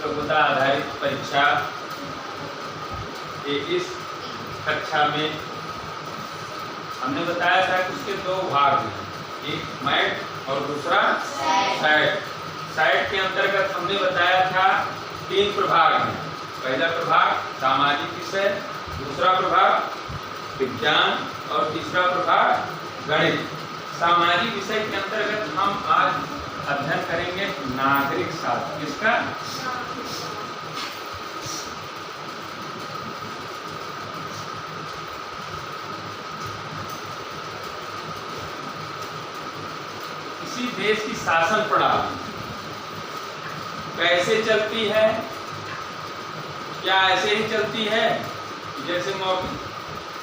प्रतियोगिता आधारित परीक्षा के इस कक्षा में हमने बताया था कि उसके दो भाग हैं, एक मैट और दूसरा सैट। सैट के अंतर्गत हमने बताया था 3 प्रभाग हैं। पहला प्रभाग सामाजिक विषय, दूसरा प्रभाग विज्ञान और तीसरा प्रभाग गणित। सामाजिक विषय के अंतर्गत हम आज अध्ययन करेंगे नागरिक शास्त्र। किसका? किसी देश की शासन प्रणाली कैसे चलती है? क्या ऐसे ही चलती है जैसे मौखिक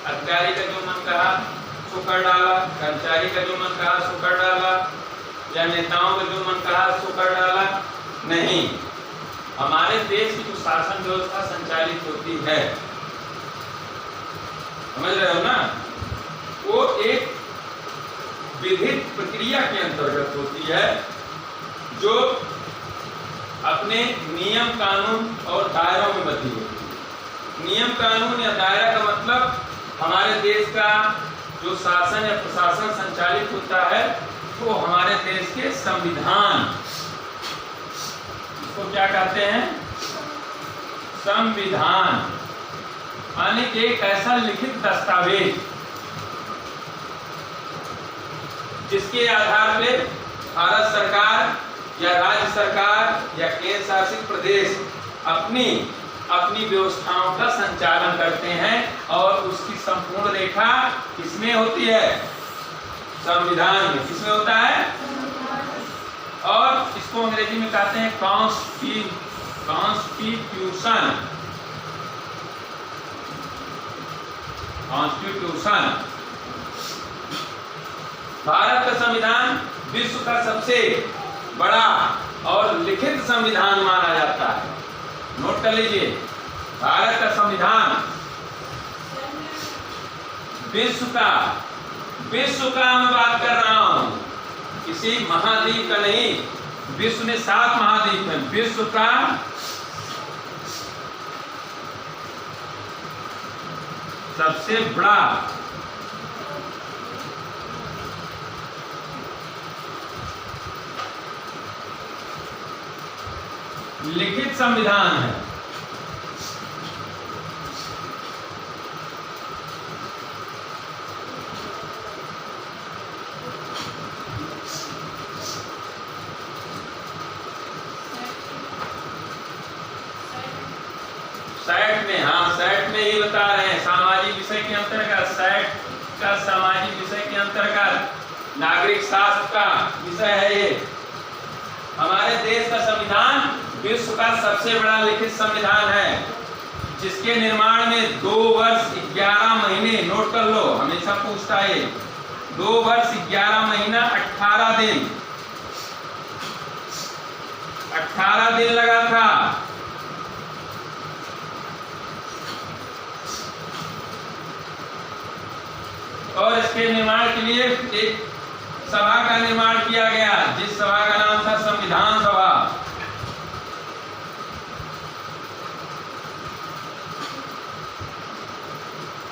अधिकारी का जो मन कहा सो कर डाला, कर्मचारी का जो मन कहा सो कर डाला, या नेताओं का जो मन कहा सो कर डाला? नहीं, हमारे देश की जो शासन व्यवस्था संचालित होती है, समझ रहे हो ना, वो एक विधिक प्रक्रिया के अंतर्गत होती है जो अपने नियम कानून और दायरों में बंधी होती है। नियम कानून या दायरा का मतलब हमारे देश का जो शासन या प्रशासन संचालित होता है वो हमारे देश के संविधान, इसको क्या कहते हैं? संविधान, यानी एक ऐसा लिखित दस्तावेज जिसके आधार पे भारत सरकार या राज्य सरकार या केंद्र शासित प्रदेश अपनी व्यवस्थाओं का संचालन करते हैं और उसकी संपूर्ण रेखा किसमें होती है? संविधान में। किसमें होता है? और इसको अंग्रेजी में कहते हैं कॉन्स्टिट्यूशन। कॉन्स्टिट्यूशन। भारत का संविधान विश्व का सबसे बड़ा और लिखित संविधान माना जाता है। नोट कर लीजिए, भारत का संविधान विश्व का मैं बात कर रहा हूं, किसी महाद्वीप का नहीं। विश्व में 7 महाद्वीप हैं। विश्व का सबसे बड़ा लिखित संविधान है। सैट में, हाँ सैट में ही बता रहे हैं, सामाजिक विषय के अंतर्गत। सैट का सामाजिक विषय के अंतर्गत नागरिक शास्त्र का विषय है ये। हमारे देश का संविधान विश्व का सबसे बड़ा लिखित संविधान है, जिसके निर्माण में 2 वर्ष 11 महीने, नोट कर लो, हमेशा पूछता है, 2 वर्ष 11 महीना 18 दिन लगा था। और इसके निर्माण के लिए एक सभा का निर्माण किया गया, जिस सभा का नाम था संविधान सभा।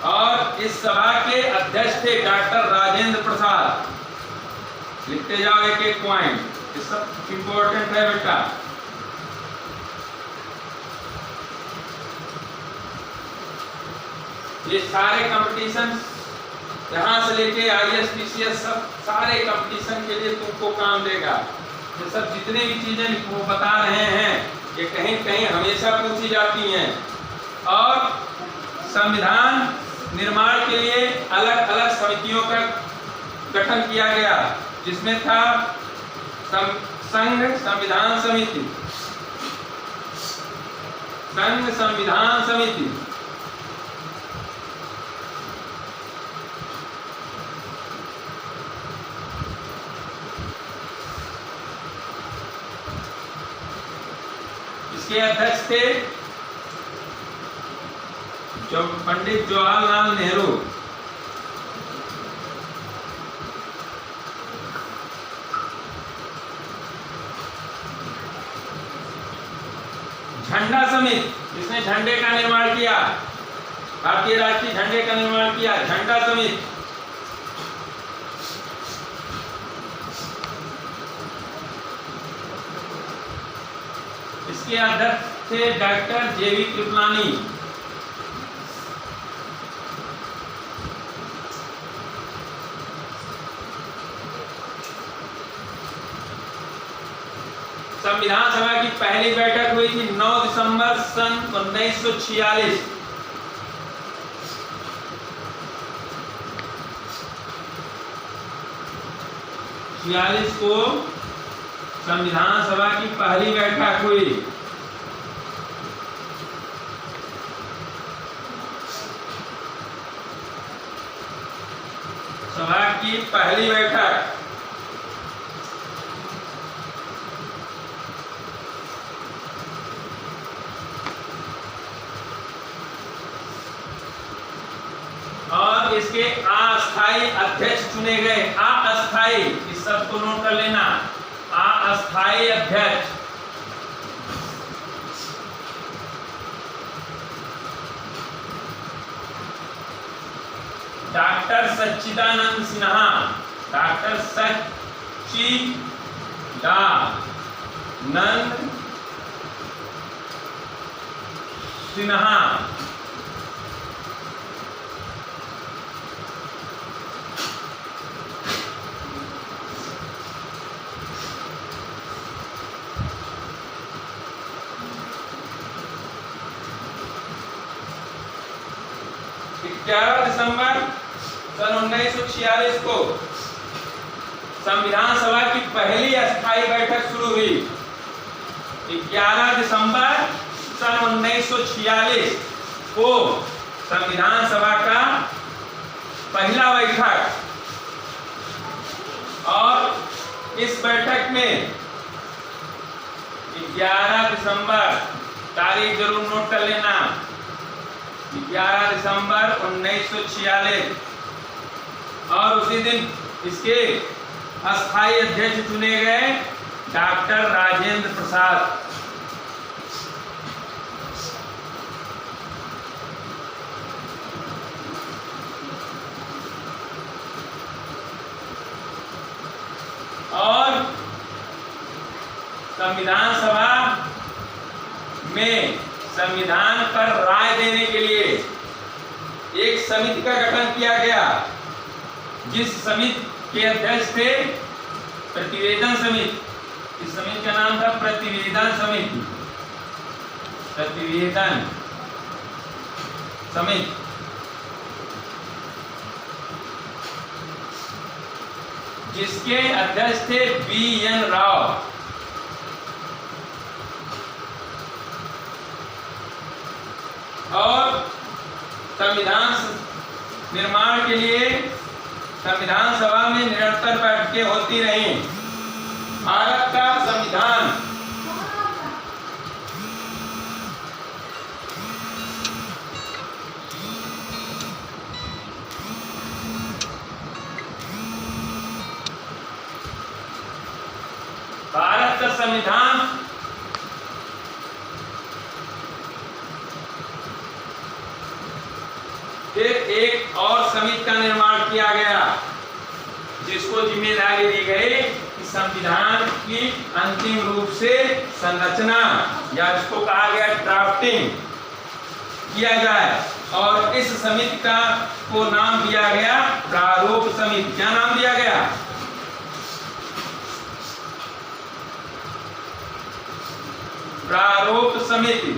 और इस सभा के अध्यक्ष थे डॉक्टर राजेंद्र प्रसाद। लिखते जाओ एक एक पॉइंट, ये सब इंपॉर्टेंट है बेटा। ये सारे कंपटीशन यहाँ से लेके IAS PCS सब सारे कंपटीशन के लिए तुमको काम देगा। ये सब जितने भी चीजें वो बता रहे हैं ये कहीं कहीं हमेशा पूछी जाती हैं। और संविधान निर्माण के लिए अलग अलग समितियों का गठन किया गया, जिसमें था संघ संविधान समिति, संघ संविधान समिति, इसके अध्यक्ष थे पंडित जवाहरलाल नेहरू। समिति, इसने झंडे का निर्माण किया, भारतीय राष्ट्रीय झंडे का निर्माण किया, झंडा समिति। इसके अध्यक्ष थे डॉक्टर जेवी कृपलानी। संविधान सभा की पहली बैठक हुई थी 9 दिसंबर सन 1946। को संविधान सभा की पहली बैठक हुई। सभा की पहली बैठक और इसके अस्थायी अध्यक्ष चुने गए। अस्थायी, इस शब्द को नोट कर लेना, अस्थायी अध्यक्ष। डॉक्टर सच्चिदानंद सिन्हा, डॉक्टर सच्चिदानंद सिन्हा। दिसंबर सन 1946 को संविधान सभा की पहली अस्थायी बैठक शुरू हुई। 11 दिसंबर सन 1946 को संविधान सभा का पहला बैठक, और इस बैठक में 11 दिसंबर, तारीख जरूर नोट कर लेना, 11 दिसंबर 1946, और उसी दिन इसके अस्थायी अध्यक्ष चुने गए डॉक्टर राजेंद्र प्रसाद। और संविधान सभा में संविधान पर राय देने के लिए एक समिति का गठन किया गया, जिस समिति के अध्यक्ष थे प्रतिवेदन समिति। इस समिति का नाम था प्रतिवेदन समिति। प्रतिवेदन समिति जिसके अध्यक्ष थे बी.एन. राव। और संविधान निर्माण के लिए संविधान सभा में निरंतर बैठकें होती रहीं। भारत का संविधान फिर एक और समिति का निर्माण किया गया, जिसको जिम्मेदारी दी गई कि संविधान की अंतिम रूप से संरचना या इसको कहा गया ड्राफ्टिंग किया जाए। और इस समिति का को नाम दिया गया प्रारूप समिति। क्या नाम दिया गया? प्रारूप समिति।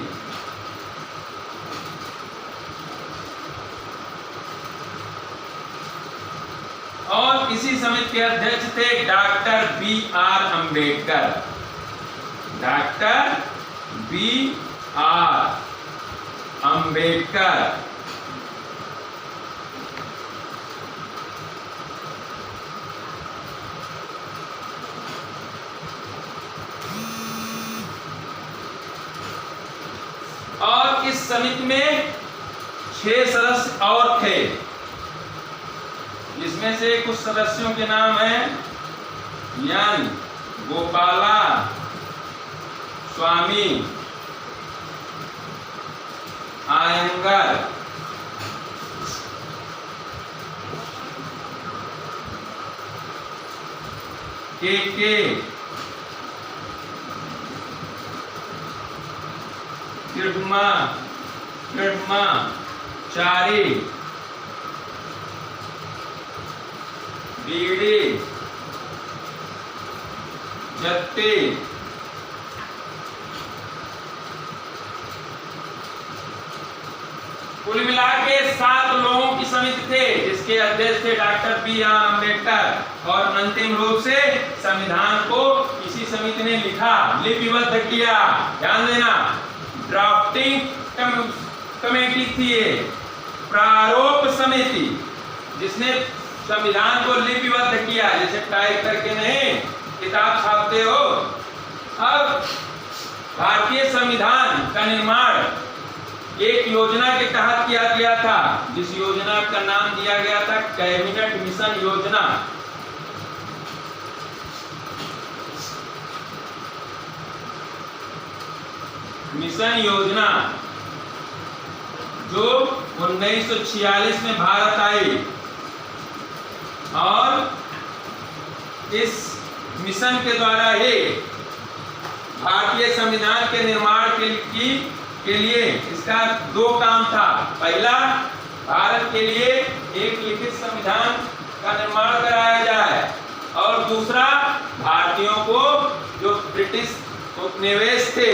और इसी समिति के अध्यक्ष थे doctor B R. Ambedkar. Doctor B R. Ambedkar. और इस समिति में 6 सदस्य और थे, जिसमें से कुछ सदस्यों के नाम हैं एन. गोपाला स्वामी, आयंगर, के चारी, बीड़ी, जत्ती, कुल मिला के 7 लोगों की समिति थे, जिसके अध्यक्ष थे डॉक्टर बी.आर. अम्बेडकर, और अंतिम रूप से संविधान को इसी समिति ने लिखा, लिपिबद्ध किया। ध्यान देना, ड्राफ्टिंग कमेटी थी ये, प्रारूप समिति, जिसने संविधान को लिपिबद्ध किया। जैसे टाइप करके नहीं किताब छापते हो। अब भारतीय संविधान का निर्माण एक योजना के तहत किया गया था, जिस योजना का नाम दिया गया था कैबिनेट मिशन योजना। मिशन योजना जो 1946 में भारत आई, और इस मिशन के द्वारा ही भारतीय संविधान के निर्माण के लिए इसका 2 काम था। पहला, भारत के लिए एक लिखित संविधान का निर्माण कराया जाए, और दूसरा, भारतीयों को जो ब्रिटिश उपनिवेश थे,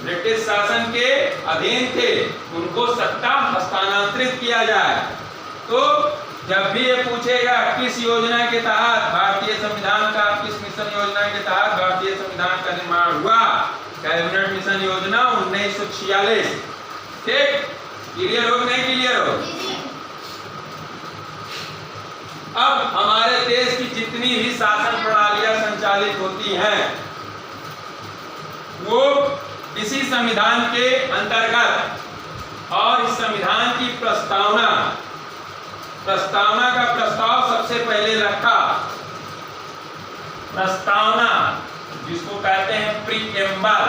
ब्रिटिश शासन के अधीन थे, उनको सत्ता हस्तांतरित किया जाए। तो जब भी ये पूछेगा किस योजना के तहत भारतीय संविधान का, किस मिशन योजना के तहत भारतीय संविधान का निर्माण हुआ, कैबिनेट मिशन योजना 1946। ठीक, क्लियर हो नहीं क्लियर हो? अब हमारे देश की जितनी भी शासन प्रणालियां संचालित होती हैं, वो इसी संविधान के अंतर्गत, और इस संविधान की प्रस्तावना का प्रस्ताव सबसे पहले रखा। प्रस्तावना, जिसको कहते हैं प्रीएम्बल,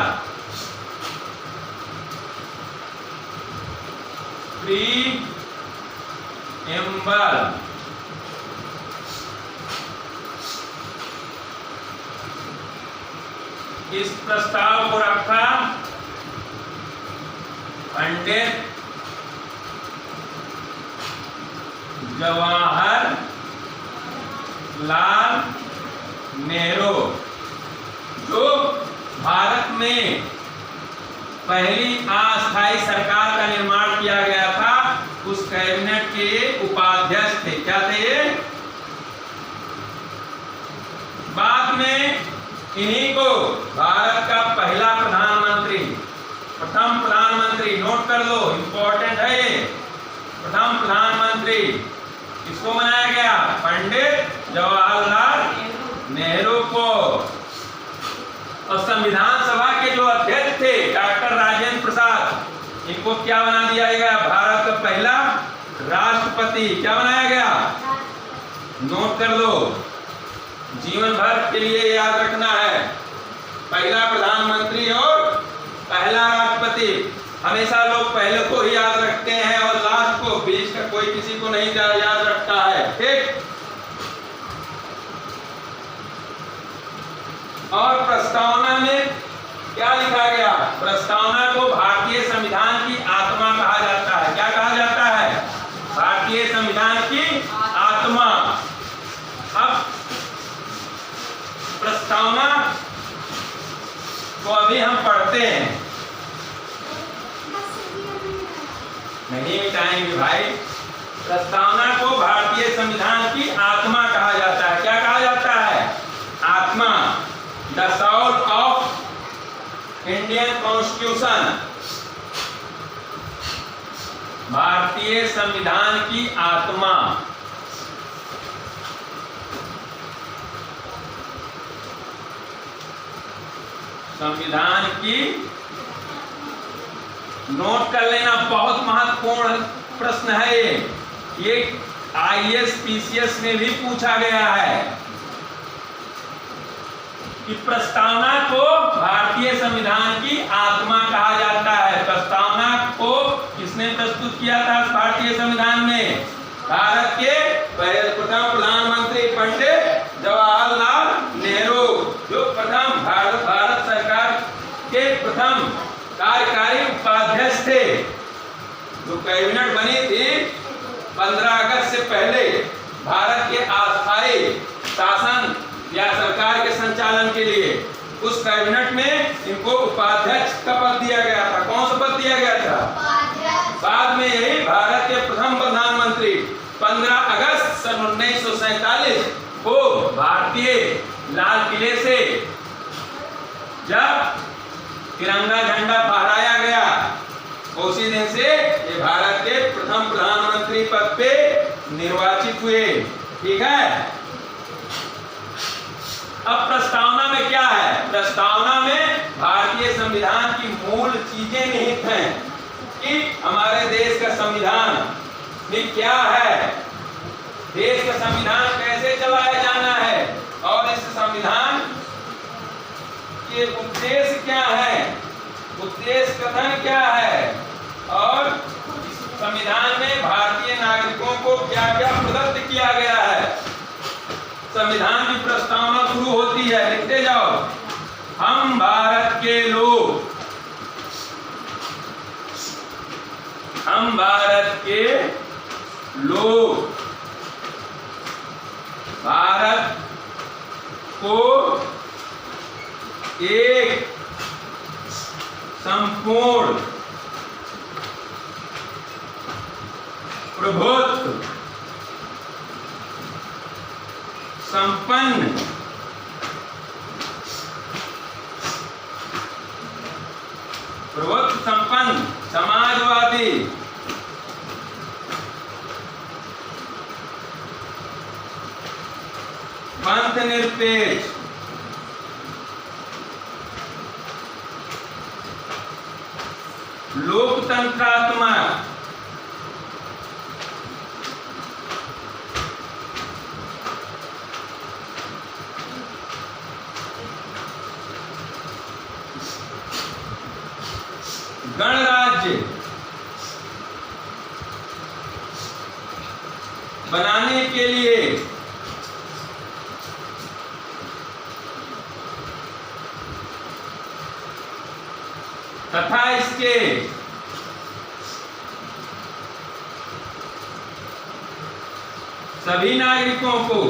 इस प्रस्ताव को रखा पंडित जवाहरलाल नेहरू, जो भारत में पहली अस्थायी सरकार का निर्माण किया गया था, उस कैबिनेट के उपाध्यक्ष थे। क्या थे? बाद में इन्हीं को भारत का पहला प्रधानमंत्री, प्रथम प्रधानमंत्री, नोट कर लो, इंपॉर्टेंट है ये, प्रथम प्रधानमंत्री किसको बनाया गया? पंडित जवाहरलाल नेहरू को। और संविधान सभा के जो अध्यक्ष थे डॉक्टर राजेंद्र प्रसाद, इनको क्या बना दिया गया? भारत का पहला राष्ट्रपति। क्या बनाया गया? नोट कर लो, जीवन भर के लिए याद रखना है, पहला प्रधानमंत्री और पहला राष्ट्रपति। हमेशा लोग पहले को ही याद रखते हैं और लास्ट को, बीच का कोई किसी को नहीं याद रखता है। ठीक, और प्रस्तावना में क्या लिखा गया? प्रस्तावना को भारतीय संविधान की आत्मा कहा जाता है। क्या कहा जाता है? भारतीय संविधान की आत्मा। अब प्रस्तावना को अभी हम पढ़ते हैं, नहीं मिटाएंगे भाई। प्रस्तावना को भारतीय संविधान की आत्मा कहा जाता है। क्या कहा जाता है? आत्मा, the soul of Indian constitution, भारतीय संविधान की आत्मा। संविधान की, नोट कर लेना, बहुत महत्वपूर्ण प्रश्न है ये IAS PCS में भी पूछा गया है कि प्रस्तावना को भारतीय संविधान की आत्मा कहा जाता है। प्रस्तावना को किसने प्रस्तुत किया था भारतीय संविधान में? भारत के प्रथम प्रधानमंत्री पंडित जवाहरलाल नेहरू, जो प्रथम भारत सरकार के प्रथम कार्यकारी उपाध्यक्ष थे। जो कैबिनेट बनी थी 15 अगस्त से पहले भारत के अस्थायी शासन या सरकार के संचालन के लिए, उस कैबिनेट में इनको उपाध्यक्ष का पद दिया गया था। कौन सा पद दिया गया था? बाद में यही भारत के प्रथम प्रधानमंत्री 15 अगस्त सन 1947 को भारतीय लाल किले से जब तिरंगा झंडा फहराया गया, उसी दिन से ये भारत के प्रथम प्रधानमंत्री पद पे निर्वाचित हुए। ठीक है। अब प्रस्तावना में क्या है? प्रस्तावना में भारतीय संविधान की मूल चीजें निहित हैं कि हमारे देश का संविधान में क्या है, देश का संविधान कैसे चलाया जाना है, और इस संविधान के उद्देश्य क्या है, उद्देश्य कथन क्या है, और इस संविधान में भारतीय नागरिकों को क्या क्या प्रदत्त किया गया है। संविधान की प्रस्तावना शुरू होती है, लिखते जाओ। हम भारत के लोग, हम भारत के लोग भारत को एक संपूर्ण प्रभुत्व संपन्न समाजवादी पंथ निरपेक्ष लोकतंत्रात्मक गणराज्य बनाने के लिए तथा इसके सभी नागरिकों को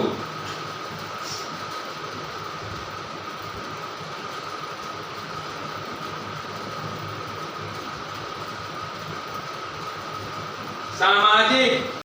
सामाजिक